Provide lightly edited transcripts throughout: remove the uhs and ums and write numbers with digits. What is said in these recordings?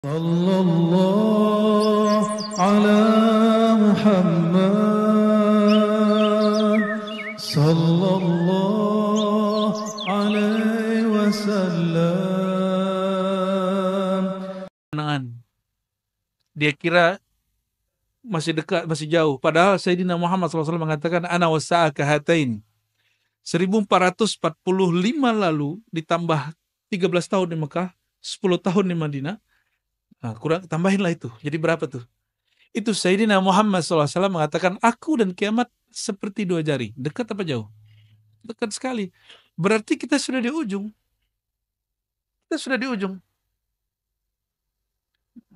Sallallahu ala Muhammad Sallallahu alaihi wasallam. Dia kira masih dekat, masih jauh. Padahal Sayyidina Muhammad SAW mengatakan ana wasa'a kahatain. 1445 lalu ditambah 13 tahun di Mekah, 10 tahun di Madinah. Nah, kurang tambahinlah itu. Jadi berapa tuh? Itu Sayyidina Muhammad SAW mengatakan aku dan kiamat seperti dua jari. Dekat apa jauh? Dekat sekali. Berarti kita sudah di ujung. Kita sudah di ujung.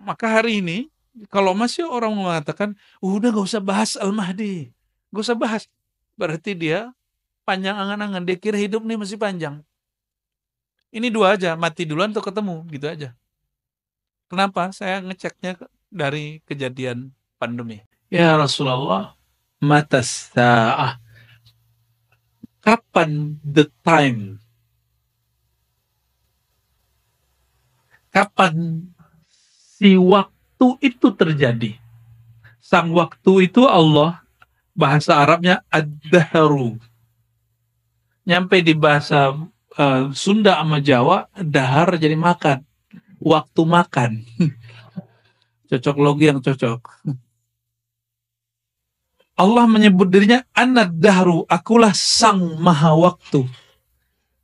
Maka hari ini kalau masih orang mengatakan udah gak usah bahas Al-Mahdi, gak usah bahas, berarti dia panjang angan-angan. Dia kira hidup ini masih panjang. Ini dua aja, mati duluan atau ketemu, gitu aja. Kenapa? Saya ngeceknya dari kejadian pandemi. Ya Rasulullah, mata sa'ah. Kapan the time? Kapan si waktu itu terjadi? Sang waktu itu Allah, bahasa Arabnya ad-dahru. Nyampe di bahasa Sunda sama Jawa, dahar jadi makan. Waktu makan. Cocok logi yang cocok. Allah menyebut dirinya An-Dahru, akulah sang maha waktu.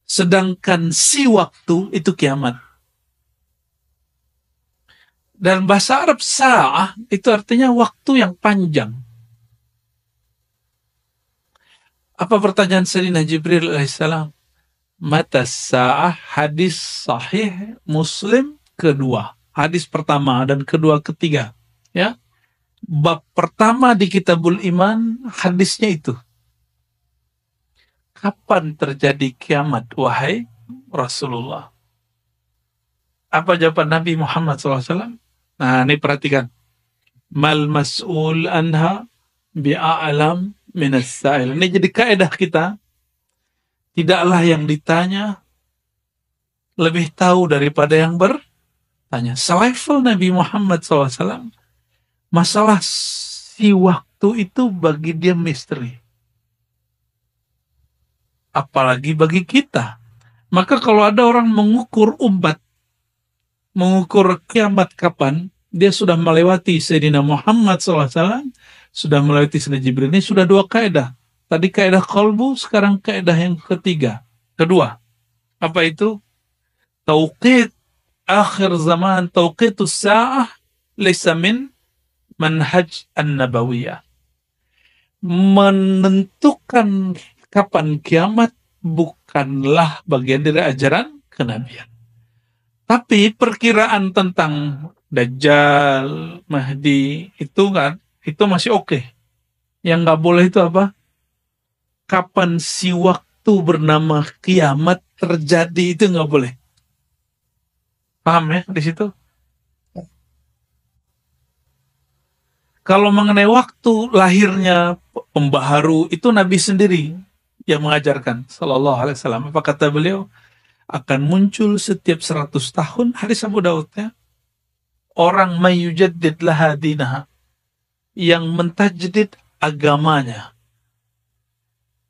Sedangkan si waktu itu kiamat. Dan bahasa Arab sa'ah itu artinya waktu yang panjang. Apa pertanyaan Sayyidina Jibril alaihissalam? Mata sa'ah, hadis sahih Muslim kedua. Hadis pertama dan kedua ketiga. Ya. Bab pertama di Kitabul Iman, hadisnya itu. Kapan terjadi kiamat, wahai Rasulullah? Apa jawaban Nabi Muhammad SAW? Nah, ini perhatikan. Mal mas'ul anha bi'a'alam minas sa'il. Ini jadi kaidah kita. Tidaklah yang ditanya lebih tahu daripada yang bertanya. Selevel Nabi Muhammad SAW, masalah si waktu itu bagi dia misteri. Apalagi bagi kita. Maka kalau ada orang mengukur umat, mengukur kiamat kapan, dia sudah melewati Sayyidina Muhammad SAW, sudah melewati Sayyidina Jibril. Ini sudah dua kaidah. Tadi kaidah qalbu, sekarang kaidah yang ketiga. Kedua, apa itu? Tauqid akhir zaman, tauqitus sa'ah, laysa min manhaj an-nabawiyah. Menentukan kapan kiamat bukanlah bagian dari ajaran kenabian. Tapi perkiraan tentang Dajjal, Mahdi, itu masih oke. Yang nggak boleh itu apa? Kapan si waktu bernama kiamat terjadi, itu nggak boleh. Paham ya di situ? Kalau mengenai waktu lahirnya pembaharu, itu Nabi sendiri yang mengajarkan, sallallahu alaihi wasallam. Apa kata beliau? Akan muncul setiap 100 tahun, hadis Abu Daud ya, orang mayujaddid laha dinaha, yang mentajdid agamanya,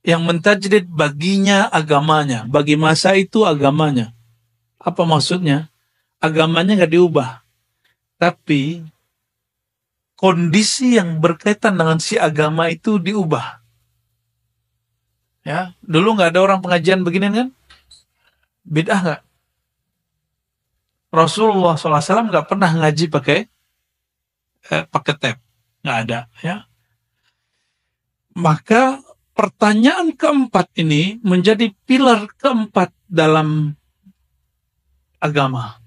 yang mentajdid baginya agamanya, bagi masa itu agamanya. Apa maksudnya? Agamanya nggak diubah, tapi kondisi yang berkaitan dengan si agama itu diubah. Ya, dulu nggak ada orang pengajian begini kan? Bid'ah nggak? Rasulullah SAW nggak pernah ngaji pakai tab, nggak ada. Ya, maka pertanyaan keempat ini menjadi pilar keempat dalam agama,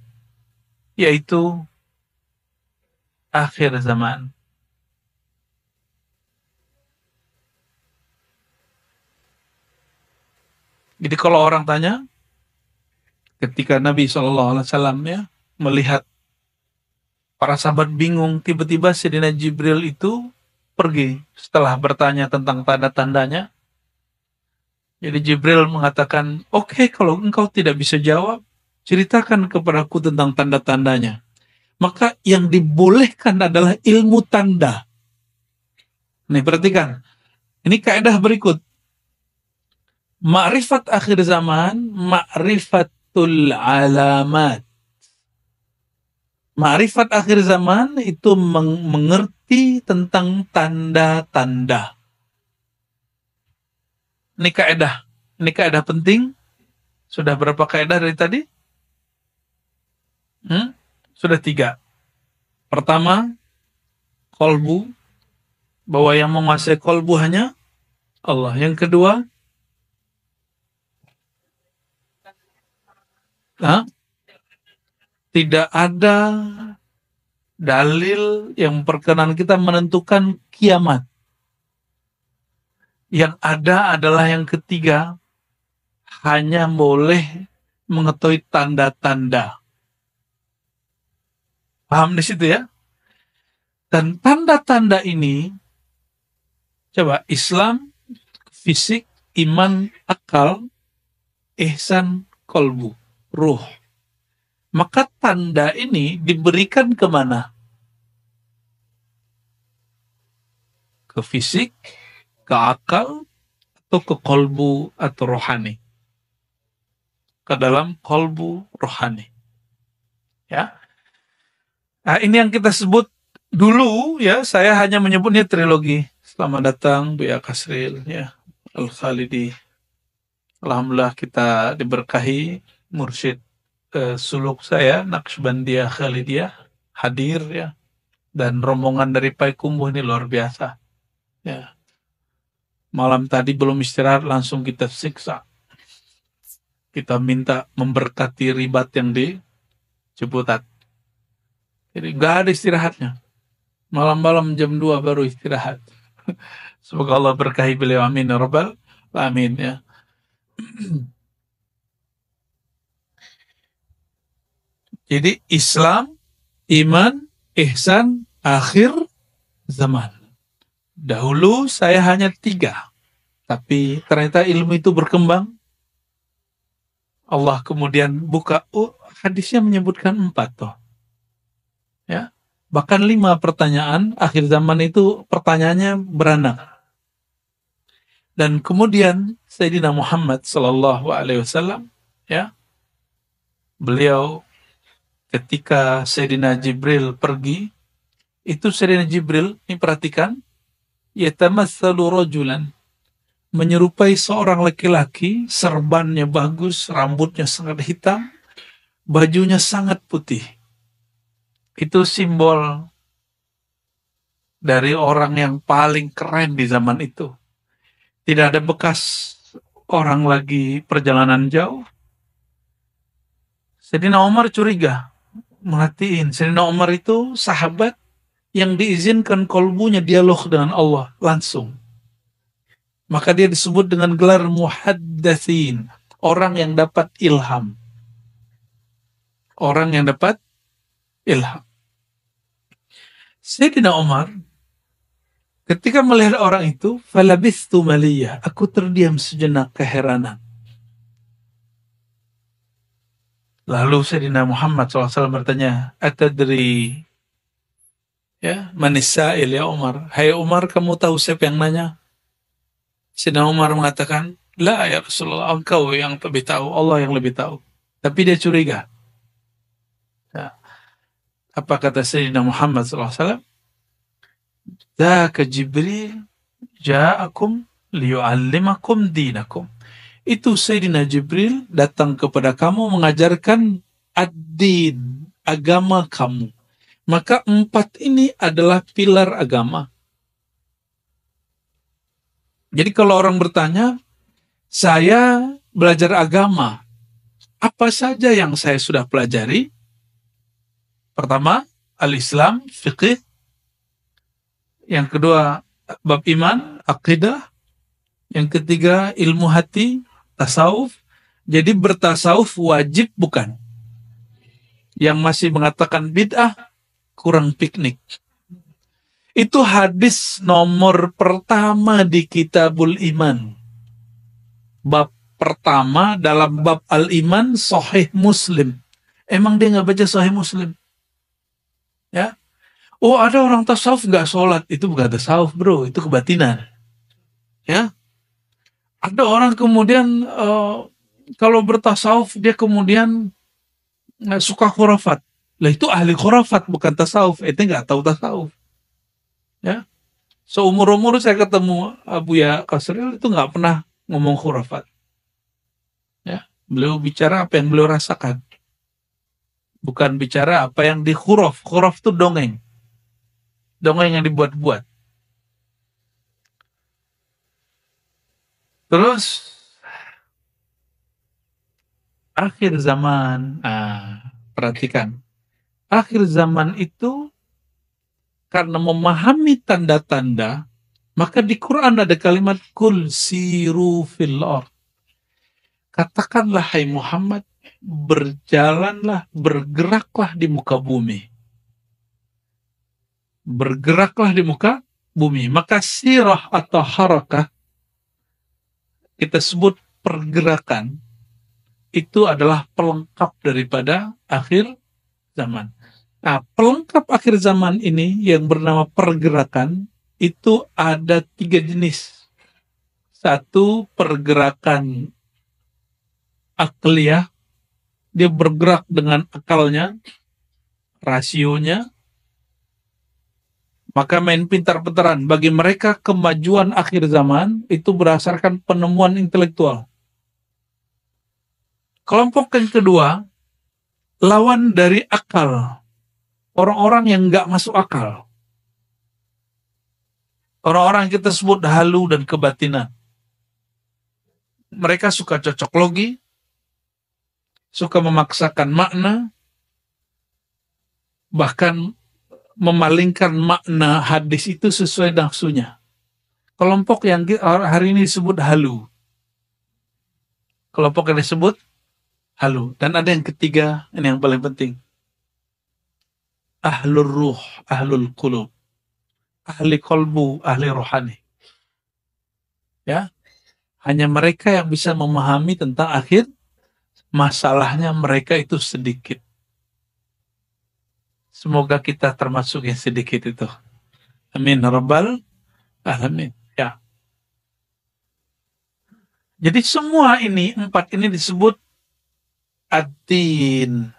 yaitu akhir zaman. Jadi kalau orang tanya, ketika Nabi SAW ya melihat para sahabat bingung, tiba-tiba Sayyidina Jibril itu pergi setelah bertanya tentang tanda-tandanya. Jadi Jibril mengatakan, oke, kalau engkau tidak bisa jawab, ceritakan kepadaku tentang tanda-tandanya. Maka yang dibolehkan adalah ilmu tanda. Nih perhatikan, ini kaidah berikut. Ma'rifat akhir zaman, ma'rifatul alamat. Ma'rifat akhir zaman itu mengerti tentang tanda-tanda. Ini kaidah penting. Sudah berapa kaidah dari tadi? Sudah 3. Pertama, kolbu, bahwa yang menguasai kolbu hanya Allah. Yang kedua, tidak ada dalil yang memperkenan kita menentukan kiamat. Yang ada adalah yang ketiga, hanya boleh mengetahui tanda-tanda. Paham di situ ya? Dan tanda-tanda ini, coba Islam, fisik, iman, akal, ihsan, kolbu, ruh. Maka tanda ini diberikan kemana? Ke fisik, ke akal, atau ke kolbu atau rohani? Ke dalam kolbu rohani. Ya. Nah, ini yang kita sebut dulu ya, saya hanya menyebutnya trilogi. Selamat datang Buya Kasril ya, Al-Khalidi. Alhamdulillah kita diberkahi mursyid suluk saya, Naqsyabandiyah Khalidiyah, hadir ya. Dan rombongan dari Payakumbuh ini luar biasa. Ya. Malam tadi belum istirahat langsung kita siksa. Kita minta memberkati ribat yang di Ciputat. Jadi nggak ada istirahatnya. Malam-malam jam 2 baru istirahat. Semoga Allah berkahi beliau, amin ya rabbal alamin ya. Jadi Islam, iman, ihsan, akhir zaman. Dahulu saya hanya 3. Tapi ternyata ilmu itu berkembang. Allah kemudian buka, hadisnya menyebutkan 4 toh. Ya. Bahkan 5 pertanyaan, akhir zaman itu pertanyaannya beranak. Dan kemudian Sayyidina Muhammad sallallahu alaihi wasallam ya, beliau ketika Sayyidina Jibril pergi, itu Sayyidina Jibril, ini perhatikan, yatamatsalu rajulan, menyerupai seorang laki-laki, serbannya bagus, rambutnya sangat hitam, bajunya sangat putih. Itu simbol dari orang yang paling keren di zaman itu. Tidak ada bekas orang lagi perjalanan jauh. Sayyidina Umar curiga, merhatiin. Sayyidina Umar itu sahabat yang diizinkan kolbunya dialog dengan Allah langsung. Maka dia disebut dengan gelar muhaddatsin, orang yang dapat ilham. Orang yang dapat ilham. Sayyidina Umar ketika melihat orang itu, falabistu maliyah, aku terdiam sejenak keheranan. Lalu Sayyidina Muhammad SAW bertanya, atadri ya, manisa'il ya Umar. Hai Umar, kamu tahu siapa yang nanya? Sayyidina Umar mengatakan, la ya Rasulullah, engkau yang lebih tahu, Allah yang lebih tahu. Tapi dia curiga. Ya. Apa kata Sayyidina Muhammad SAW? Dzaka Jibril ja'akum liyu'allimakum dinakum. Itu Sayyidina Jibril datang kepada kamu mengajarkan ad-din, agama kamu. Maka 4 ini adalah pilar agama. Jadi kalau orang bertanya, saya belajar agama, apa saja yang saya sudah pelajari? Pertama, al-Islam, fiqh. Yang kedua, bab iman, akidah. Yang ketiga, ilmu hati, tasawuf. Jadi bertasawuf wajib bukan? Yang masih mengatakan bid'ah, kurang piknik. Itu hadis nomor pertama di Kitabul Iman. Bab pertama dalam bab Al-Iman, Sahih Muslim. Emang dia nggak baca Sahih Muslim? Oh, ada orang tasawuf nggak sholat, itu bukan tasawuf bro, itu kebatinan. Ya, ada orang kemudian kalau bertasawuf dia kemudian suka khurafat. Lah itu ahli khurafat bukan tasawuf, itu nggak tahu tasawuf. Ya, seumur-umur saya ketemu Abu Ya Kasril itu nggak pernah ngomong khurafat. Ya, beliau bicara apa yang beliau rasakan, bukan bicara apa yang di khuraf. Khuraf itu dongeng, dongeng yang dibuat-buat. Terus akhir zaman, perhatikan, akhir zaman itu karena memahami tanda-tanda, maka di Quran ada kalimat kul siru fil ard. Katakanlah hai Muhammad, berjalanlah, bergeraklah di muka bumi. Bergeraklah di muka bumi. Maka sirah atau harakah kita sebut pergerakan, itu adalah pelengkap daripada akhir zaman. Nah, pelengkap akhir zaman ini yang bernama pergerakan itu ada 3 jenis. Satu, pergerakan akliyah, dia bergerak dengan akalnya, rasionya, maka main pintar-pintaran. Bagi mereka kemajuan akhir zaman itu berdasarkan penemuan intelektual. Kelompok yang kedua, lawan dari akal. Orang-orang yang nggak masuk akal. Orang-orang yang kita sebut halu dan kebatinan. Mereka suka cocok logi, suka memaksakan makna, bahkan memalingkan makna hadis itu sesuai nafsunya. Kelompok yang hari ini disebut halu. Kelompok yang disebut halu. Dan ada yang ketiga, ini yang paling penting. Ahlul ruh, ahlul qulub. Ahli kolbu, ahli rohani. Ya, hanya mereka yang bisa memahami tentang akhir. Masalahnya mereka itu sedikit. Semoga kita termasuk yang sedikit itu. Amin rabbal alamin. Ya. Jadi semua ini, 4 ini disebut ad-din.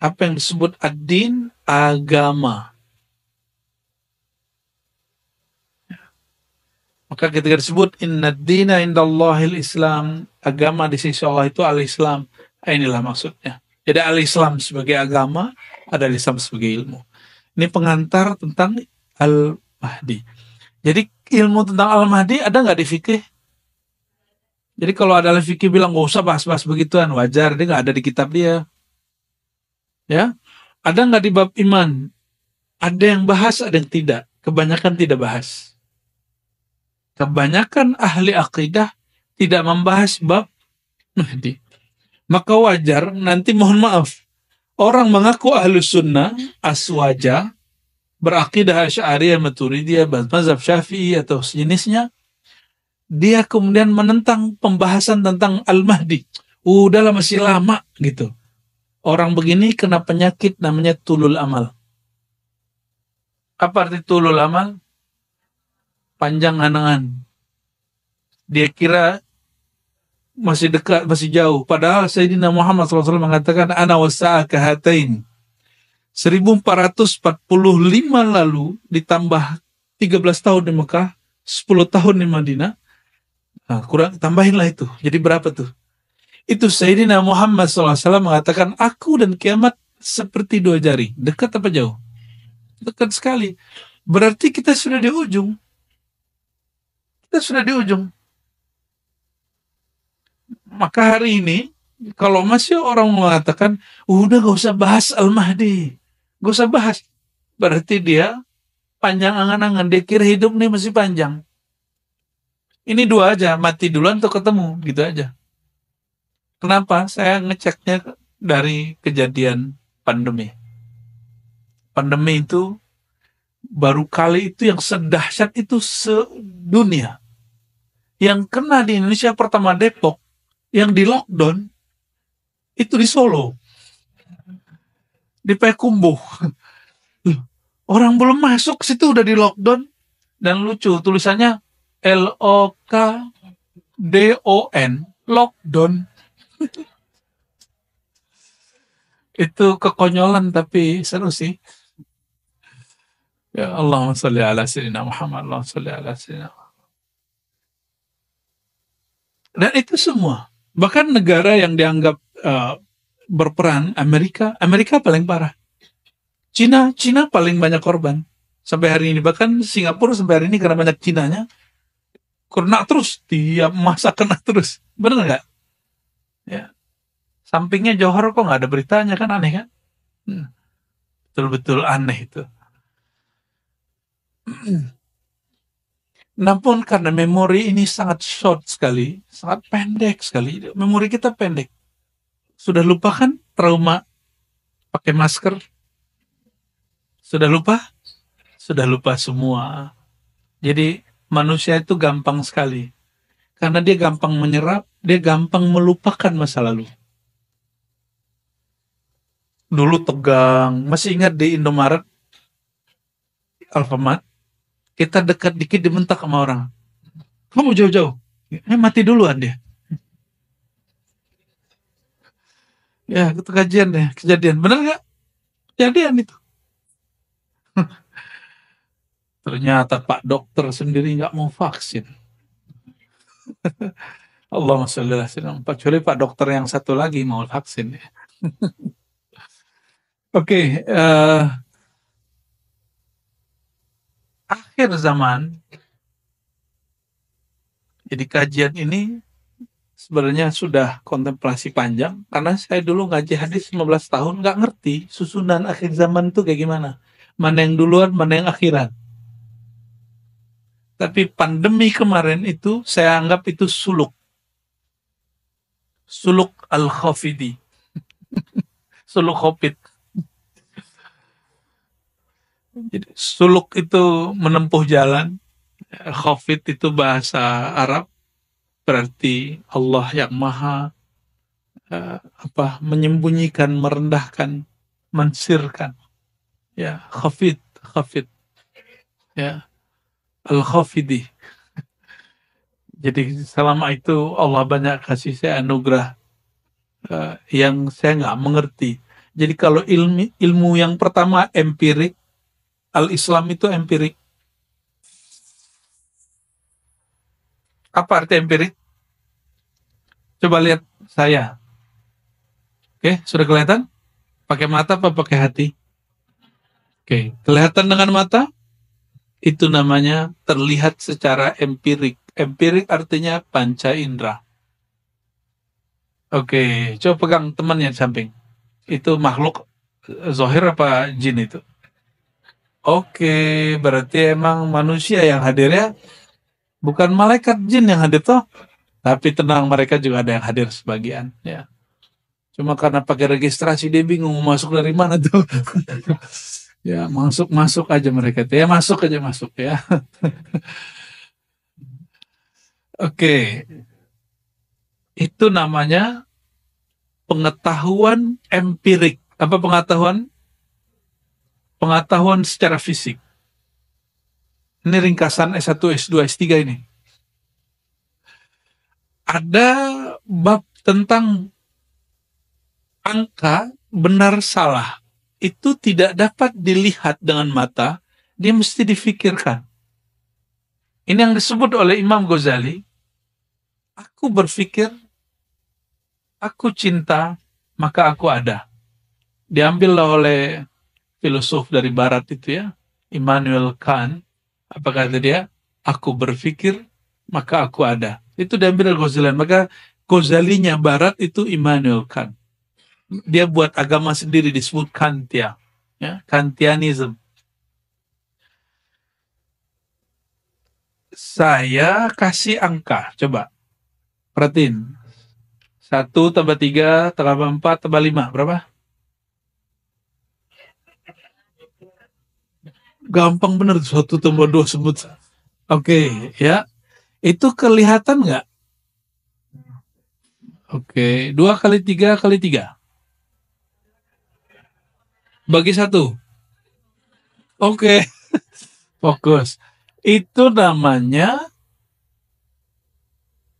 Apa yang disebut ad-din? Agama. Maka ketika disebut inna ad-dina indallahil Islam, agama di sisi Allah itu al-Islam. Inilah maksudnya. Jadi al-Islam sebagai agama, ada al-Islam sebagai ilmu. Ini pengantar tentang Al-Mahdi. Jadi ilmu tentang Al-Mahdi ada nggak di fikih? Jadi kalau ada fikih bilang nggak usah bahas-bahas begituan, wajar, dia nggak ada di kitab dia. Ya, ada nggak di bab iman? Ada yang bahas, ada yang tidak. Kebanyakan tidak bahas. Kebanyakan ahli akidah tidak membahas bab Mahdi. Maka wajar, nanti mohon maaf, orang mengaku ahlu sunnah, aswaja, berakidah Asy'ariyah, Maturidiyah, mazhab Syafi'i atau sejenisnya, dia kemudian menentang pembahasan tentang Al-Mahdi. Udahlah masih lama gitu. Orang begini kena penyakit namanya tulul amal. Apa arti tulul amal? Panjang angan. Dia kira masih dekat, masih jauh. Padahal Sayyidina Muhammad SAW mengatakan, Ana wasa'a kahatain. 1445 lalu ditambah 13 tahun di Mekah, 10 tahun di Madinah. Nah, kurang tambahinlah itu. Jadi berapa tuh? Itu Sayyidina Muhammad SAW mengatakan, aku dan kiamat seperti 2 jari. Dekat apa jauh? Dekat sekali. Berarti kita sudah di ujung. Kita sudah di ujung. Maka hari ini, kalau masih orang mengatakan, udah gak usah bahas Al-Mahdi. Gak usah bahas. Berarti dia panjang angan-angan. Dia kira hidup nih masih panjang. Ini 2 aja, mati duluan atau ketemu. Gitu aja. Kenapa? Saya ngeceknya dari kejadian pandemi. Pandemi itu baru kali itu yang sedahsyat itu sedunia. Yang kena di Indonesia pertama Depok, yang di lockdown itu di Solo. di Payakumbuh. Loh, orang belum masuk situ udah di lockdown. Dan lucu tulisannya LOKDON, lockdown. Itu kekonyolan tapi seru sih. Ya Allahumma sholli ala sayyidina Muhammad, Allahumma sholli ala sayyidina Muhammad. Dan itu semua. Bahkan negara yang dianggap berperan, Amerika paling parah. Cina paling banyak korban sampai hari ini. Bahkan Singapura sampai hari ini karena banyak Cinanya kena terus, tiap masa kena terus. Bener nggak? Ya. Sampingnya Johor kok nggak ada beritanya, kan aneh kan? Betul-betul aneh itu. Namun karena memori ini sangat short sekali, sangat pendek sekali. Memori kita pendek. Sudah lupa kan trauma pakai masker? Sudah lupa? Sudah lupa semua. Jadi manusia itu gampang sekali. Karena dia gampang menyerap, dia gampang melupakan masa lalu. Dulu tegang, masih ingat di Indomaret, Alfamart, kita dekat dikit dibentak sama orang. Kamu jauh-jauh, mati duluan dia. Ya, itu kajian deh, kejadian. Bener nggak? Kejadian itu. Ternyata Pak Dokter sendiri nggak mau vaksin. Allahumma sholli ala sayyidina. Kecuali Pak Dokter yang satu lagi mau vaksin. Oke, akhir zaman. Jadi kajian ini sebenarnya sudah kontemplasi panjang. Karena saya dulu ngaji hadis 15 tahun nggak ngerti susunan akhir zaman itu kayak gimana. Mana yang duluan, mana yang akhiran. Tapi pandemi kemarin itu saya anggap itu suluk. Suluk al-khafidi. Suluk khafid. Jadi suluk itu menempuh jalan. Khafid itu bahasa Arab. Berarti Allah yang maha menyembunyikan, merendahkan, mensirkan. Ya, khafid. Ya, al-khafidi. Jadi selama itu Allah banyak kasih saya anugerah yang saya nggak mengerti. Jadi kalau ilmu yang pertama empirik, al-Islam itu empirik. Apa arti empirik? Coba lihat saya. Oke, sudah kelihatan? Pakai mata apa pakai hati? Oke, kelihatan dengan mata? Itu namanya terlihat secara empirik. Empirik artinya panca indera. Oke, coba pegang temannya di samping. Itu makhluk zahir apa jin itu? Oke, berarti emang manusia yang hadir ya? Bukan malaikat, jin yang hadir toh. Tapi tenang, mereka juga ada yang hadir sebagian. Ya. Cuma karena pakai registrasi dia bingung masuk dari mana tuh. Ya masuk aja mereka. Ya masuk ya. Oke. Itu namanya pengetahuan empirik. Apa pengetahuan? Pengetahuan secara fisik. Ini ringkasan S1, S2, S3 ini. Ada bab tentang angka benar salah. Itu tidak dapat dilihat dengan mata, dia mesti difikirkan. Ini yang disebut oleh Imam Ghazali, aku berpikir, aku cinta, maka aku ada. Diambillah oleh filosof dari barat itu ya, Immanuel Kant. Apa kata dia? Aku berpikir, maka aku ada. Itu diambil dari Ghazali. Maka Ghazalinya barat itu Immanuel Kant. Dia buat agama sendiri disebut Kantia. Ya, Kantianism. Saya kasih angka. Coba. Perhatiin. 1 tambah 3 tambah 4 tambah 5. Berapa? Gampang bener. 1 tambah 2 sebut. Oke, ya. Itu kelihatan nggak? Oke. 2 kali 3 kali 3. Bagi satu. Oke, fokus. Itu namanya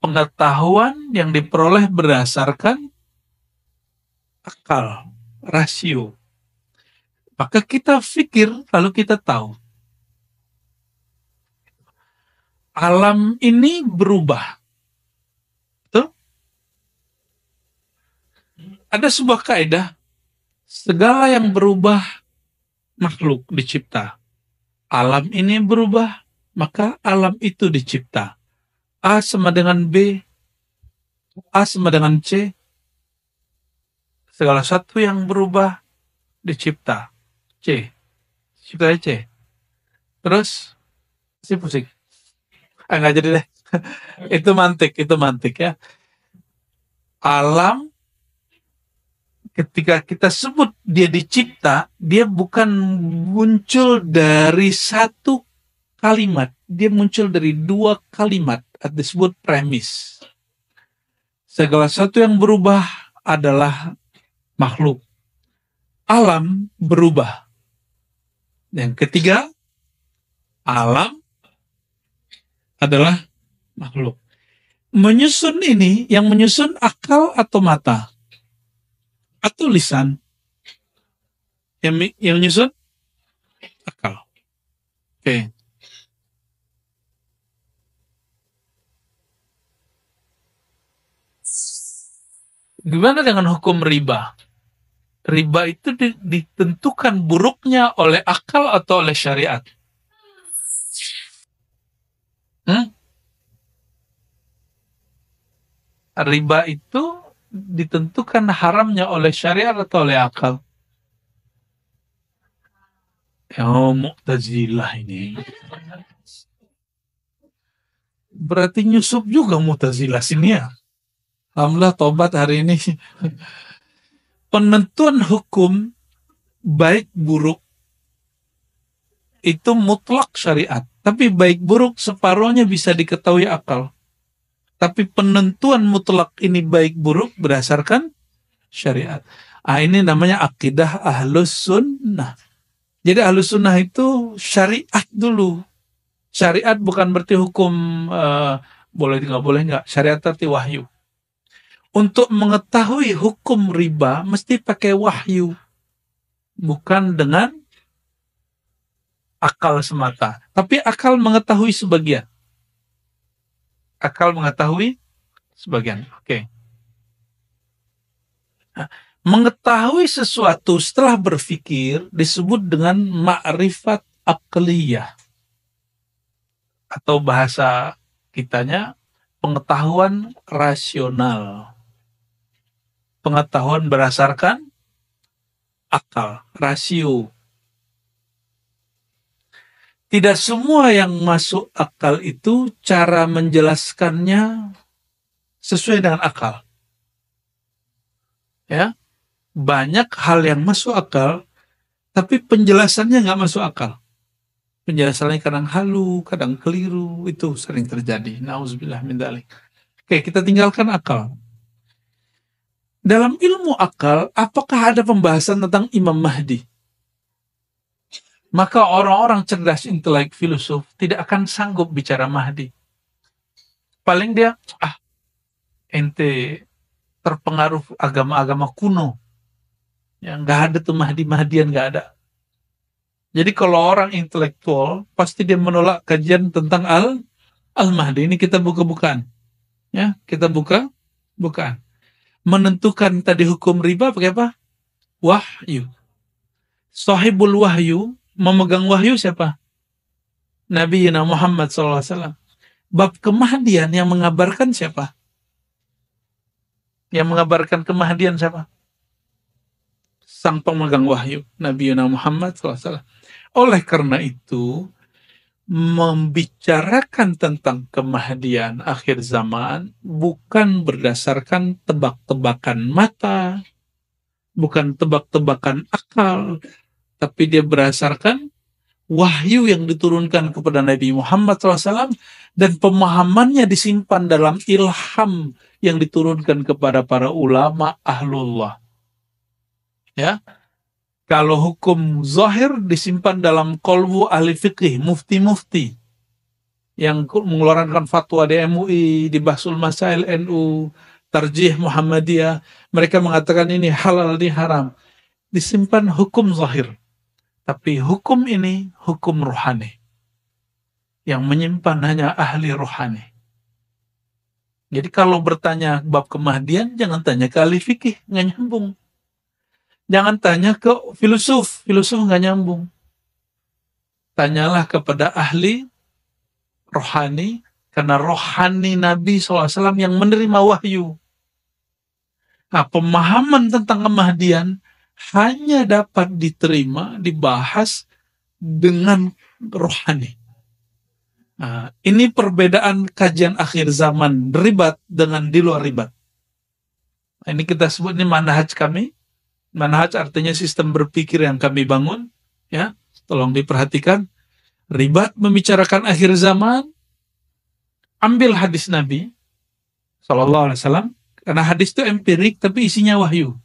pengetahuan yang diperoleh berdasarkan akal, rasio. Maka kita pikir, lalu kita tahu. Alam ini berubah. Betul? Ada sebuah kaidah, segala yang berubah makhluk dicipta. Alam ini berubah, maka alam itu dicipta. A sama dengan B, A sama dengan C. Segala satu yang berubah dicipta. C. Ciptanya C. Terus, si pusing. Nggak jadi deh. Itu mantik ya. Alam, ketika kita sebut dia dicipta, dia bukan muncul dari satu kalimat. Dia muncul dari dua kalimat. Disebut premis. Segala sesuatu yang berubah adalah makhluk. Alam berubah. Yang ketiga, alam adalah makhluk. Menyusun ini, yang menyusun akal atau mata? Atau lisan? Yang menyusun akal. Oke. Gimana dengan hukum riba? Riba itu ditentukan buruknya oleh akal atau oleh syariat? Riba itu ditentukan haramnya oleh syariat atau oleh akal? Oh, Mu'tazilah ini. Berarti nyusup juga Mu'tazilah sini ya. Alhamdulillah tobat hari ini. Penentuan hukum baik buruk itu mutlak syariat. Tapi baik buruk separuhnya bisa diketahui akal. Tapi penentuan mutlak ini baik buruk berdasarkan syariat. Ini namanya akidah ahlus sunnah. Jadi ahlus sunnah itu syariat dulu. Syariat bukan berarti hukum boleh nggak boleh nggak. Syariat arti wahyu. Untuk mengetahui hukum riba mesti pakai wahyu. Bukan dengan akal semata. Tapi akal mengetahui sebagian. Akal mengetahui sebagian. Oke. Nah, mengetahui sesuatu setelah berpikir disebut dengan ma'rifat aqliyah. Atau bahasa kitanya pengetahuan rasional. Pengetahuan berdasarkan akal, rasio. Tidak semua yang masuk akal itu cara menjelaskannya sesuai dengan akal. Ya, banyak hal yang masuk akal, tapi penjelasannya nggak masuk akal. Penjelasannya kadang halu, kadang keliru, itu sering terjadi. Nauzubillah min dzalik. Oke, kita tinggalkan akal. Dalam ilmu akal, apakah ada pembahasan tentang Imam Mahdi? Maka orang-orang cerdas, intelek, filosof tidak akan sanggup bicara Mahdi. Paling dia, ente terpengaruh agama-agama kuno. Ya, nggak ada tuh Mahdi-Mahdian, nggak ada. Jadi kalau orang intelektual, pasti dia menolak kajian tentang Al-Mahdi. Ini kita buka-bukaan. Ya, kita bukaan. Menentukan tadi hukum riba pakai apa? Wahyu. Sahibul wahyu, memegang wahyu siapa? Nabi Muhammad SAW. Bab kemahdian yang mengabarkan siapa? Yang mengabarkan kemahdian siapa? Sang pemegang wahyu, Nabi Muhammad SAW. Oleh karena itu, membicarakan tentang kemahdian akhir zaman bukan berdasarkan tebak-tebakan mata, bukan tebak-tebakan akal, tapi dia berdasarkan wahyu yang diturunkan kepada Nabi Muhammad SAW dan pemahamannya disimpan dalam ilham yang diturunkan kepada para ulama ahlullah. Ya, Kalau hukum zahir disimpan dalam kolbu ahli fikih, mufti-mufti yang mengeluarkan fatwa di MUI, di Bahsul Masail NU, Tarjih Muhammadiyah. Mereka mengatakan ini halal, ini haram. Disimpan hukum zahir. Tapi hukum ini hukum rohani. Yang menyimpan hanya ahli rohani. Jadi kalau bertanya bab kemahdian, jangan tanya ke ahli fikih, nggak nyambung. Jangan tanya ke filosof nggak nyambung. Tanyalah kepada ahli rohani, karena rohani Nabi SAW yang menerima wahyu. Nah, pemahaman tentang kemahdian hanya dapat diterima, dibahas dengan rohani. Nah, ini perbedaan kajian akhir zaman ribat dengan di luar ribat. Nah, ini kita sebut ini manhaj kami. Manhaj artinya sistem berpikir yang kami bangun. Ya, tolong diperhatikan. Ribat membicarakan akhir zaman. Ambil hadis Nabi SAW. Karena hadis itu empirik tapi isinya wahyu.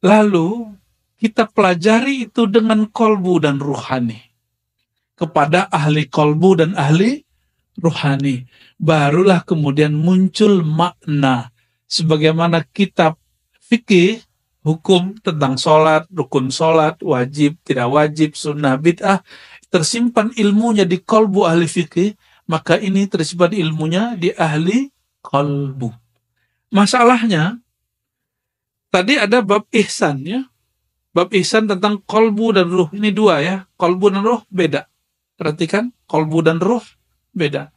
Lalu kita pelajari itu dengan kolbu dan ruhani. Kepada ahli kolbu dan ahli ruhani. Barulah kemudian muncul makna. Sebagaimana kitab fikih, hukum tentang sholat, rukun sholat, wajib, tidak wajib, sunnah, bid'ah, tersimpan ilmunya di kolbu ahli fikih, maka ini tersimpan ilmunya di ahli kolbu. Masalahnya, tadi ada bab ihsan ya. Bab ihsan tentang kolbu dan ruh. Ini dua ya. Kolbu dan ruh beda. Perhatikan, kolbu dan ruh beda.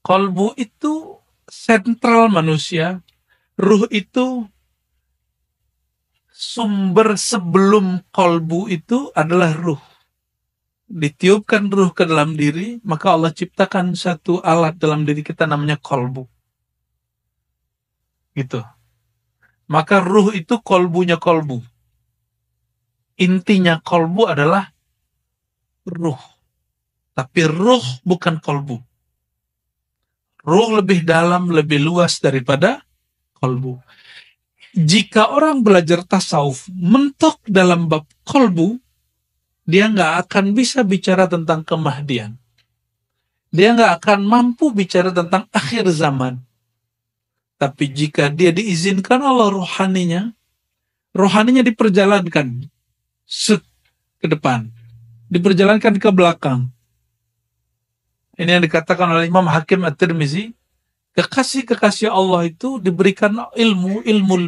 Kolbu itu sentral manusia. Ruh itu sumber sebelum kolbu itu adalah ruh. Ditiupkan ruh ke dalam diri, maka Allah ciptakan satu alat dalam diri kita namanya kolbu. Gitu. Maka ruh itu kolbunya kolbu. Intinya kolbu adalah ruh. Tapi ruh bukan kolbu. Ruh lebih dalam, lebih luas daripada kolbu. Jika orang belajar tasawuf mentok dalam bab kolbu, dia nggak akan bisa bicara tentang kemahdian. Dia nggak akan mampu bicara tentang akhir zaman. Tapi jika dia diizinkan Allah rohaninya diperjalankan ke depan, diperjalankan ke belakang. Ini yang dikatakan oleh Imam Hakim At-Tirmizi, kekasih-kekasih Allah itu diberikan ilmu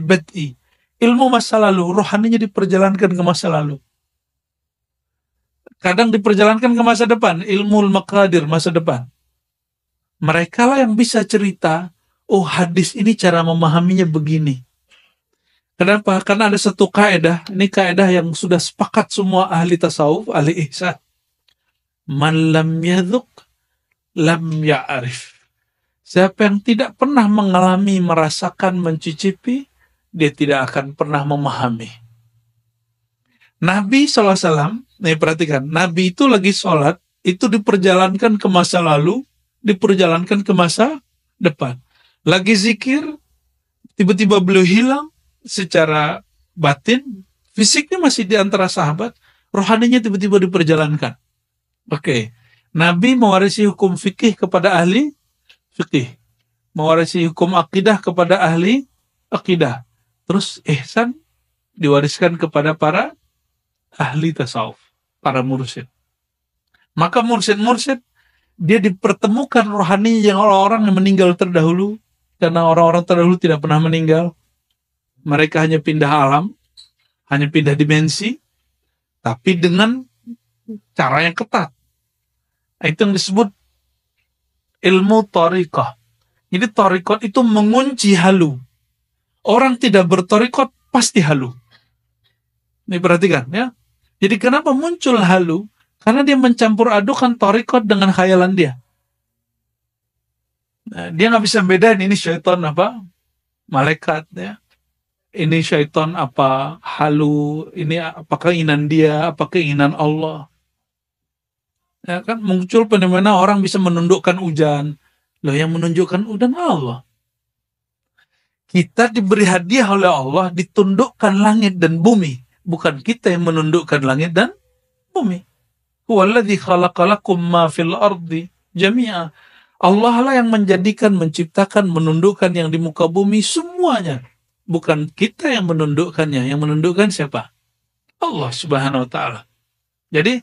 bad'i, ilmu masa lalu, rohaninya diperjalankan ke masa lalu. Kadang diperjalankan ke masa depan, ilmu maqadir masa depan. Mereka lah yang bisa cerita, oh hadis ini cara memahaminya begini. Kenapa? Karena ada satu kaidah, ini kaidah yang sudah sepakat semua ahli tasawuf, ahli ihsan. Man lam yadhuq, lam ya'rif. Siapa yang tidak pernah mengalami, merasakan, mencicipi, dia tidak akan pernah memahami. Nabi SAW, nih perhatikan, Nabi itu lagi sholat, itu diperjalankan ke masa lalu, diperjalankan ke masa depan. Lagi zikir, tiba-tiba beliau hilang secara batin, fisiknya masih di antara sahabat, rohaninya tiba-tiba diperjalankan. Oke. Nabi mewarisi hukum fikih kepada ahli fikih. Mewarisi hukum akidah kepada ahli akidah. Terus ihsan diwariskan kepada para ahli tasawuf, para mursyid. Maka mursyid-mursyid dia dipertemukan rohani yang orang-orang yang meninggal terdahulu, karena orang-orang terdahulu tidak pernah meninggal. Mereka hanya pindah alam, hanya pindah dimensi, tapi dengan cara yang ketat. Itu yang disebut ilmu thariqah. Jadi thariqat itu mengunci halu. Orang tidak berthariqat pasti halu. Ini perhatikan ya. Jadi kenapa muncul halu? Karena dia mencampur adukan thariqat dengan khayalan dia. Nah, dia nggak bisa bedain ini syaitan apa malaikat ya. Ini syaitan apa halu, ini apa keinginan dia, apa keinginan Allah. Ya kan muncul fenomena orang bisa menundukkan hujan. Loh yang menunjukkan hujan Allah. Kita diberi hadiah oleh Allah, ditundukkan langit dan bumi. Bukan kita yang menundukkan langit dan bumi. Huwallazi khalaqalakum ma fil ardi jami'a. Allah lah yang menjadikan, menciptakan, menundukkan yang di muka bumi semuanya. Bukan kita yang menundukkannya. Yang menundukkan siapa? Allah Subhanahu wa ta'ala. Jadi,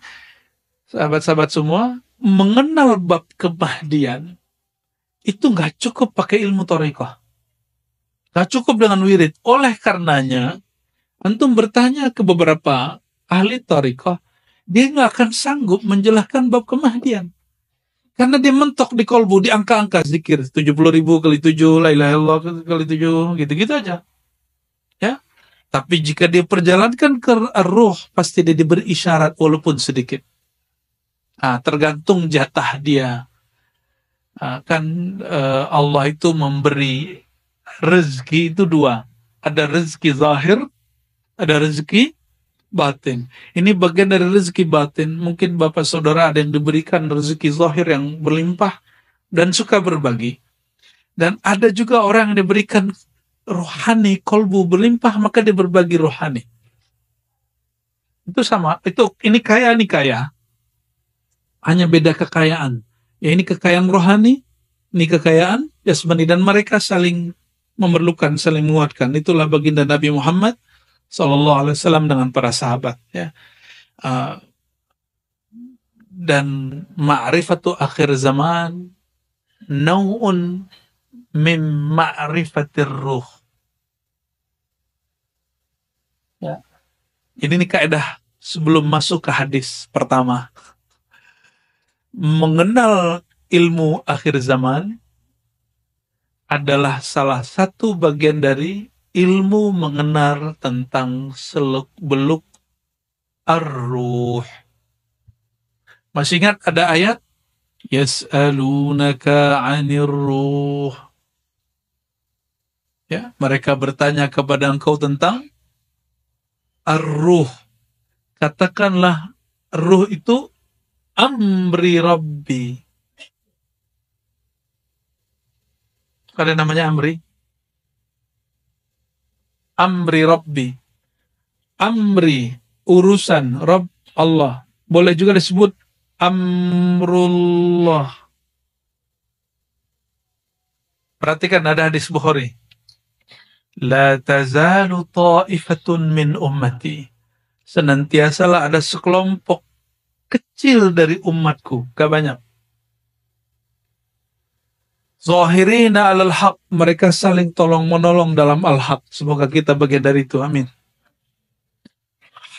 sahabat-sahabat semua, mengenal bab kemahdian itu nggak cukup pakai ilmu thariqah. Nggak cukup dengan wirid. Oleh karenanya, antum bertanya ke beberapa ahli thariqah, dia nggak akan sanggup menjelaskan bab kemahdian. Karena dia mentok di kolbu, di angka-angka zikir. 70.000 kali 7, la ilaha illallah kali 7, gitu-gitu aja. Ya. Tapi jika dia perjalankan ke ruh, pasti dia diberi isyarat walaupun sedikit. Tergantung jatah dia. Allah itu memberi rezeki itu dua. Ada rezeki zahir, ada rezeki batin. Ini bagian dari rezeki batin. Mungkin bapak saudara ada yang diberikan rezeki zahir yang berlimpah dan suka berbagi. Dan ada juga orang yang diberikan rohani, kolbu berlimpah, maka dia berbagi rohani. Itu sama. Ini kaya. Hanya beda kekayaan. Ya, ini kekayaan rohani, ini kekayaan jasmani, dan mereka saling memerlukan, saling menguatkan. Itulah baginda Nabi Muhammad SAW dengan para sahabat. Ya. Dan ma'rifatu akhir zaman nau'un min ma'rifatir ruh. Ya. Ini kaidah sebelum masuk ke hadis pertama. Mengenal ilmu akhir zaman adalah salah satu bagian dari ilmu mengenal tentang seluk-beluk ar-ruh. Masih ingat ada ayat? Yas'alunaka 'anir ruh. Ya, mereka bertanya kepada engkau tentang ar-ruh. Katakanlah ruh itu amri Rabbi. Ada namanya amri? Amri Rabbi. Amri, urusan Rabb Allah. Boleh juga disebut amrullah. Perhatikan ada hadis Bukhari. La tazalu ta'ifatun min ummati. Senantiasalah ada sekelompok kecil dari umatku, gak banyak. Zahirina alal haq, mereka saling tolong menolong dalam al-haq. Semoga kita bagian dari itu, amin.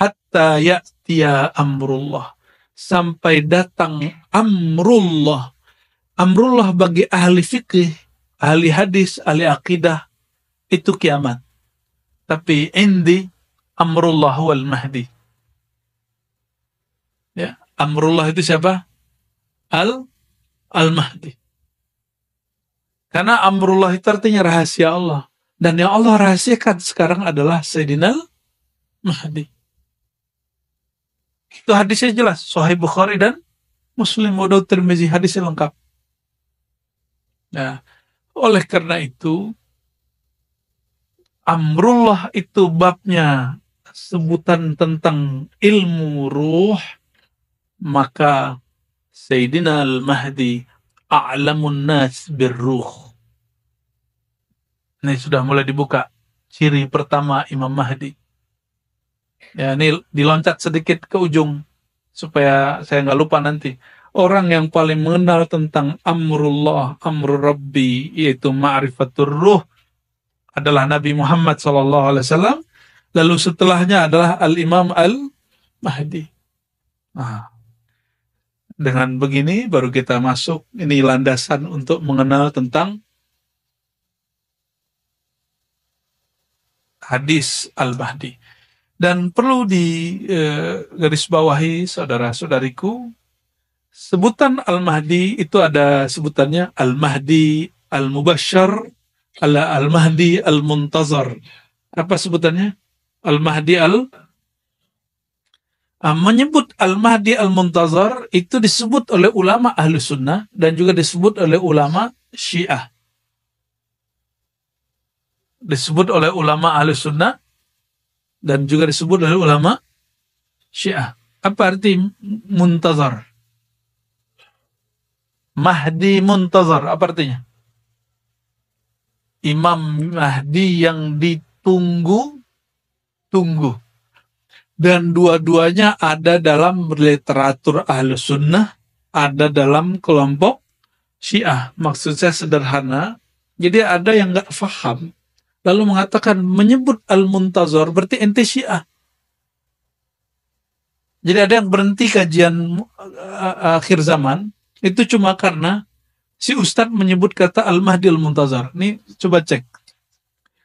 Hatta ya'tiya amrullah, sampai datang amrullah. Amrullah bagi ahli fikih, ahli hadis, ahli akidah, itu kiamat. Tapi indi amrullah wal mahdi. Ya, amrullah itu siapa? Al-Mahdi. Karena amrullah itu artinya rahasia Allah. Dan yang Allah rahasiakan sekarang adalah Sayyidina Mahdi. Itu hadisnya jelas. Sahih Bukhari dan Muslim, Abu Daud, Tirmizi, hadisnya lengkap. Nah, oleh karena itu, amrullah itu babnya sebutan tentang ilmu ruh. Maka Sayyidina Al-Mahdi a'lamun nas birruh. Ini sudah mulai dibuka ciri pertama Imam Mahdi. Ya, ini diloncat sedikit ke ujung supaya saya nggak lupa nanti. Orang yang paling mengenal tentang amrullah, amrul Rabbi, yaitu ma'rifatur ruh, adalah Nabi Muhammad SAW. Lalu setelahnya adalah Al-Imam Al-Mahdi. Dengan begini baru kita masuk, ini landasan untuk mengenal tentang hadis Al-Mahdi. Dan perlu digarisbawahi saudara-saudariku, sebutan Al-Mahdi itu ada sebutannya Al-Mahdi Al-Mubasyar, Al-Mahdi Al-Muntazar. Apa sebutannya? Al-Mahdi menyebut Al-Mahdi Al-Muntazar itu disebut oleh ulama Ahlus Sunnah dan juga disebut oleh ulama Syiah. disebut oleh ulama Ahlus Sunnah dan juga disebut oleh ulama Syiah. Apa arti muntazar? Mahdi muntazar, apa artinya? Imam Mahdi yang ditunggu-tunggu. Dan dua-duanya ada dalam literatur Ahlus Sunnah, ada dalam kelompok Syiah. Maksud saya sederhana, jadi ada yang nggak paham, lalu mengatakan menyebut Al-Muntazar berarti ente Syiah. Jadi ada yang berhenti kajian akhir zaman, itu cuma karena si Ustadz menyebut kata Al-Mahdi Al-Muntazar. Ini coba cek.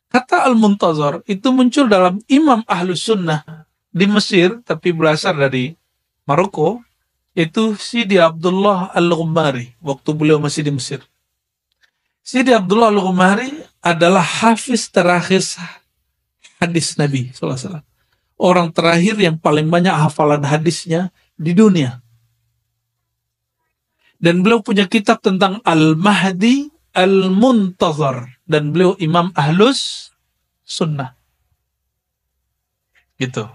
Kata Al-Muntazar itu muncul dalam Imam Ahlus Sunnah di Mesir, tapi berasal dari Maroko, yaitu Sidi Abdullah Al-Ghumari, waktu beliau masih di Mesir. Sidi Abdullah Al-Ghumari adalah hafiz terakhir hadis Nabi SAW. Orang terakhir yang paling banyak hafalan hadisnya di dunia. Dan beliau punya kitab tentang Al-Mahdi Al-Muntazar. Dan beliau Imam Ahlus Sunnah. Gitu.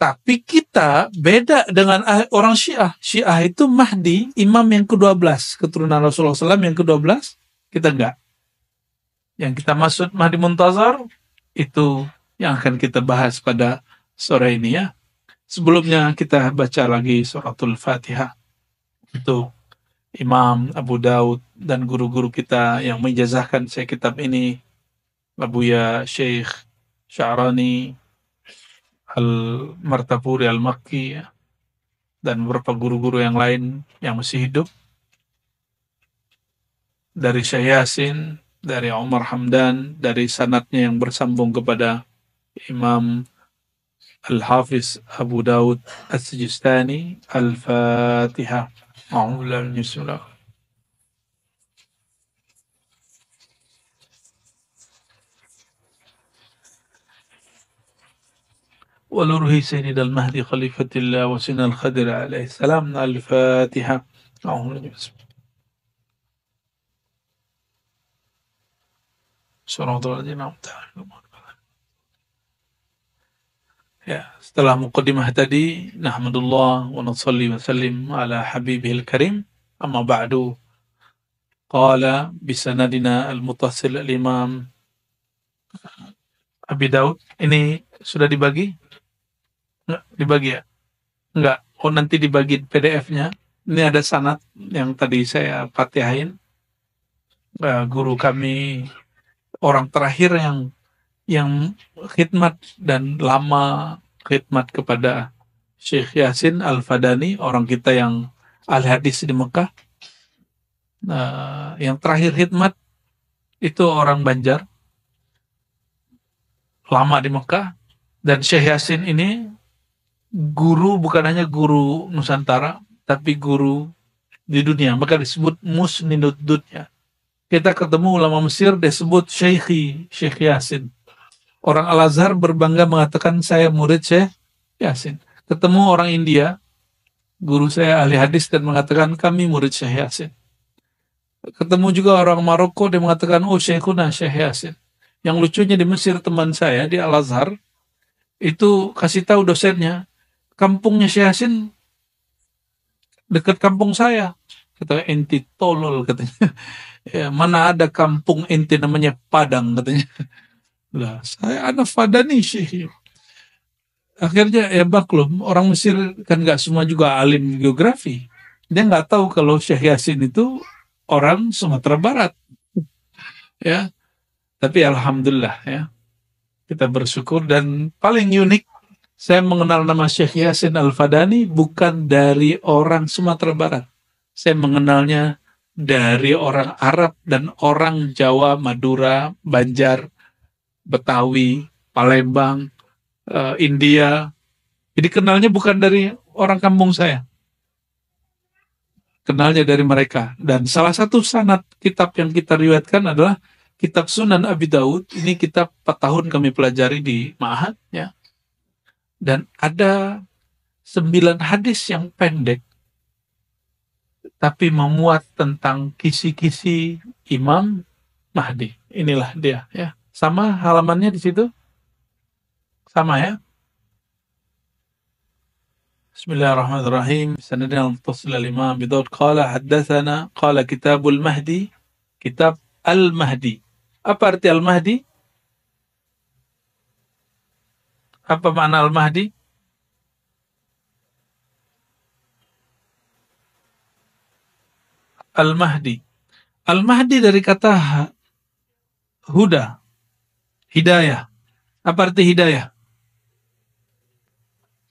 Tapi kita beda dengan orang Syiah. Syiah itu Mahdi, imam yang ke-12. Keturunan Rasulullah SAW yang ke-12. Kita enggak. Yang kita maksud Mahdi Muntazar, itu yang akan kita bahas pada sore ini ya. Sebelumnya kita baca lagi suratul Fatihah. Itu Imam Abu Daud dan guru-guru kita yang menjazahkan saya kitab ini, Abuya Syekh Sya'rani Al-Martapuri Al-Makki dan beberapa guru-guru yang lain yang masih hidup, dari Syekh Yasin, dari Umar Hamdan, dari sanadnya yang bersambung kepada Imam Al-Hafiz Abu Daud As-Sijistani. Al-Fatihah. Bismillah. ولروه سيد المهدي خليفة الله وسن الخضر عليه السلام. الفاتحة. صراط الذين أنعمت عليهم. Ya, setelah muqaddimah tadi, nahmadullah wa nusalli wa sallim ala habibihil karim. Amma ba'du. Qala bisanadina al-muttasil al-imam Abi Daud. Ini sudah dibagi? Enggak, dibagi ya? Enggak. Oh, nanti dibagi PDF-nya. Ini ada sanad yang tadi saya fatihain. Guru kami, orang terakhir yang khidmat dan lama khidmat kepada Syekh Yasin Al-Fadani, orang kita yang ahli hadis di Mekah. Yang terakhir khidmat itu orang Banjar, lama di Mekah. Dan Syekh Yasin ini guru, bukan hanya guru Nusantara, tapi guru di dunia. Maka disebut musninud dunya. Kita ketemu ulama Mesir, disebut Syekh Yasin. Orang Al-Azhar berbangga mengatakan saya murid Syekh Yasin. Ketemu orang India, guru saya ahli hadis, dan mengatakan kami murid Syekh Yasin. Ketemu juga orang Maroko, dia mengatakan oh Syekhuna Syekh Yasin. Yang lucunya di Mesir, teman saya di Al-Azhar itu kasih tahu dosennya, kampungnya Syekh Yasin dekat kampung saya. Kata enti tolol katanya. Ya, mana ada kampung enti namanya Padang katanya. Lah, saya anak Fadani Syekh. Akhirnya ya maklum, orang Mesir kan nggak semua juga alim geografi. Dia nggak tahu kalau Syekh Yasin itu orang Sumatera Barat. Ya, tapi alhamdulillah ya, kita bersyukur. Dan paling unik, saya mengenal nama Syekh Yasin Al-Fadani bukan dari orang Sumatera Barat. Saya mengenalnya dari orang Arab dan orang Jawa, Madura, Banjar, Betawi, Palembang, India. Jadi kenalnya bukan dari orang kampung saya. Kenalnya dari mereka. Dan salah satu sanad kitab yang kita riwayatkan adalah kitab Sunan Abi Daud. Ini kitab 4 tahun kami pelajari di Ma'had ya. Dan ada 9 hadis yang pendek, tapi memuat tentang kisi-kisi Imam Mahdi. Inilah dia ya. Sama halamannya di situ? Sama ya? Bismillahirrahmanirrahim. Sanadina al-muttasil al-imam bidawd qala haddatsana qala kitabul mahdi, kitab al-mahdi. Apa arti al-mahdi? Apa makna al-mahdi? Al-mahdi. Al-mahdi dari kata huda, hidayah. Apa arti hidayah?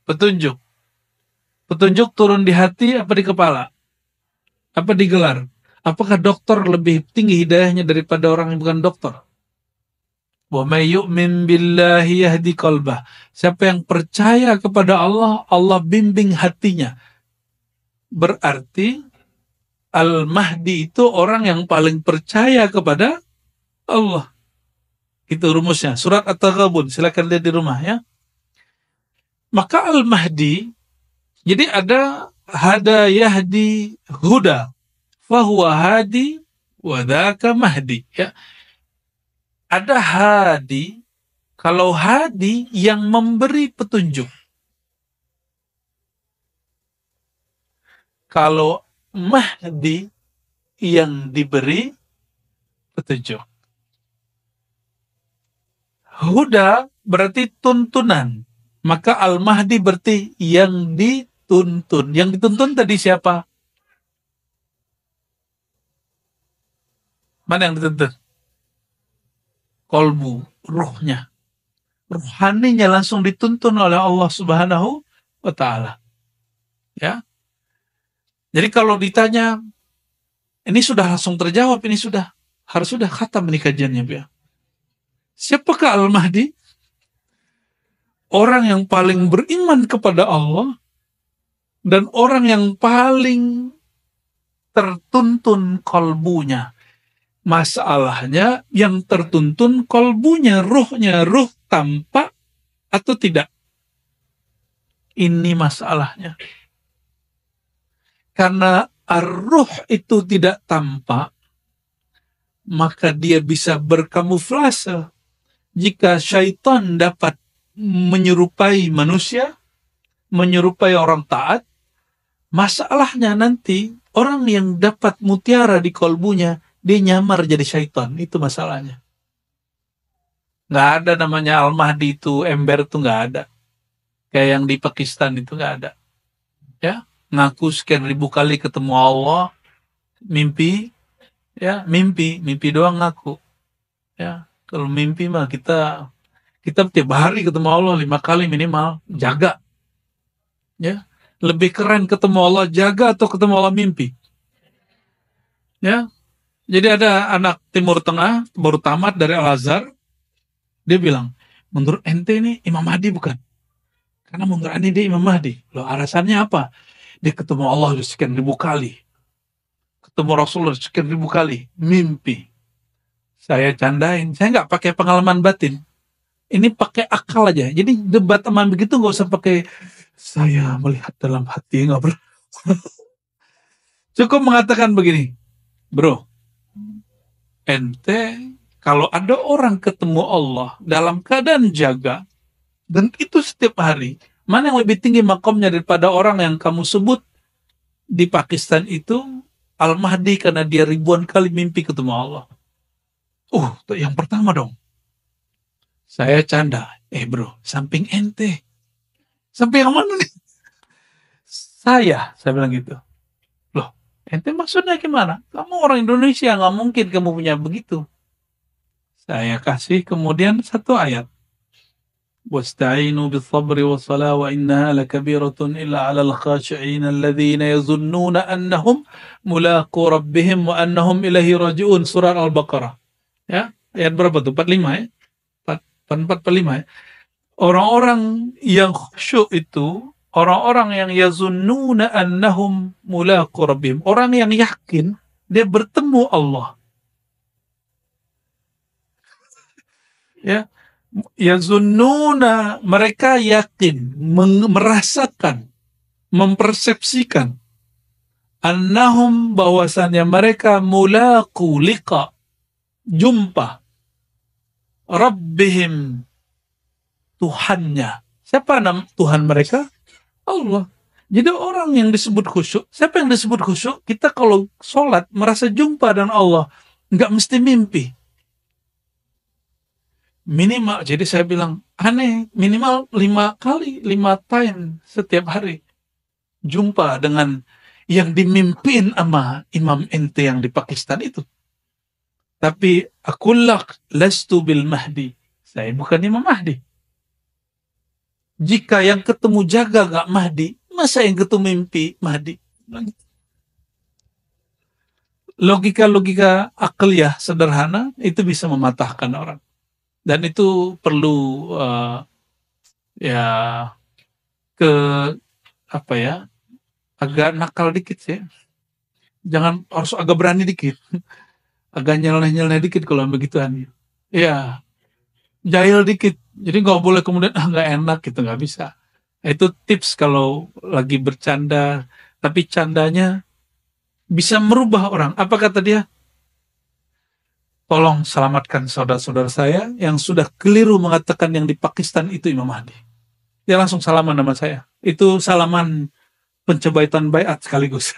Petunjuk. Petunjuk turun di hati apa di kepala? Apa di gelar? Apakah dokter lebih tinggi hidayahnya daripada orang yang bukan dokter? Wa may yu'min billahi yahdi qalbah. Siapa yang percaya kepada Allah, Allah bimbing hatinya. Berarti Al-Mahdi itu orang yang paling percaya kepada Allah. Itu rumusnya. Surat At-Taghabun. Silakan lihat di rumah ya. Maka Al-Mahdi, jadi ada hada yahdi huda. Fahuwa hadi wa dhaka mahdi. Ya. Ada hadi, kalau hadi yang memberi petunjuk. Kalau mahdi yang diberi petunjuk. Huda berarti tuntunan. Maka al-mahdi berarti yang dituntun. Yang dituntun tadi siapa? Mana yang dituntun? Kolbu, ruhnya. Ruhaninya langsung dituntun oleh Allah Subhanahu wa ta'ala. Ya. Jadi kalau ditanya, ini sudah langsung terjawab, ini harus sudah khatam ini kajiannya, ya. Siapakah Al-Mahdi? Orang yang paling beriman kepada Allah dan orang yang paling tertuntun kolbunya. Masalahnya yang tertuntun kolbunya, ruhnya, ruh tampak atau tidak? Ini masalahnya. Karena ar-ruh itu tidak tampak, maka dia bisa berkamuflase. Jika syaitan dapat menyerupai manusia, menyerupai orang taat, masalahnya nanti orang yang dapat mutiara di kolbunya, dia nyamar jadi syaitan. Itu masalahnya. Nggak ada namanya Al-Mahdi itu, ember itu nggak ada. Kayak yang di Pakistan itu nggak ada. Ya, ngaku sekian ribu kali ketemu Allah, mimpi, ya mimpi doang ngaku. Ya, kalau mimpi mah kita tiap hari ketemu Allah 5 kali minimal, jaga. Ya, lebih keren ketemu Allah jaga atau ketemu Allah mimpi. Ya, jadi ada anak Timur Tengah baru tamat dari Al-Azhar, dia bilang, menurut ente ini Imam Mahdi bukan? Karena menurut ente dia Imam Mahdi. Loh, alasannya apa? Dia ketemu Allah sekian ribu kali, ketemu Rasulullah sekian ribu kali, mimpi. Saya candain, saya nggak pakai pengalaman batin. Ini pakai akal aja. Jadi debat teman begitu nggak usah pakai saya melihat dalam hati, nggak perlu. Cukup mengatakan begini, bro, ente kalau ada orang ketemu Allah dalam keadaan jaga, dan itu setiap hari, mana yang lebih tinggi makomnya daripada orang yang kamu sebut di Pakistan itu Al-Mahdi karena dia ribuan kali mimpi ketemu Allah. Yang pertama dong. Saya canda, bro, samping ente. Samping yang mana nih? Saya bilang gitu. Loh, ente maksudnya gimana? Kamu orang Indonesia, nggak mungkin kamu punya begitu. Saya kasih kemudian satu ayat. Wasta'inu bis-sabri was-salah wa innaha lakabiratun illa 'alal khashi'in alladhina yazunnuna annahum mulaqu rabbihim wa annahum ilaihi raji'un. Surah Al-Baqarah. Ya, ayat berapa tuh? 45 ya? 45 ya. Orang-orang yang khusyuk itu, orang-orang yang yazunnuna annahum mulaqu rabbihim, orang yang yakin dia bertemu Allah. Ya, yazunnuna, mereka yakin, merasakan, mempersepsikan, annahum, bahwasannya mereka mulaqu liqa, jumpa. Rabbihim, Tuhannya. Siapa nama Tuhan mereka? Allah. Jadi orang yang disebut khusyuk, siapa yang disebut khusyuk? Kita kalau sholat merasa jumpa dengan Allah, nggak mesti mimpi. Minimal, jadi saya bilang aneh, minimal 5 kali, 5 time setiap hari jumpa dengan yang dimimpin sama imam ente yang di Pakistan itu. Tapi akullak lastu bil mahdi, saya bukan Imam Mahdi. Jika yang ketemu jaga gak Mahdi, masa yang ketemu mimpi Mahdi? Logika-logika akliyah sederhana itu bisa mematahkan orang. Dan itu perlu ya ke apa ya, agak nakal dikit sih. Jangan, harus agak berani dikit. Agak nyeleneh-nyeleneh dikit kalau begituan. Ya, jahil dikit. Jadi nggak boleh kemudian nggak enak gitu, nggak bisa. Itu tips kalau lagi bercanda, tapi candanya bisa merubah orang. Apa kata dia? Tolong selamatkan saudara-saudara saya yang sudah keliru mengatakan yang di Pakistan itu Imam Mahdi. Dia langsung salaman sama saya. Itu salaman pencobaitan baiat sekaligus.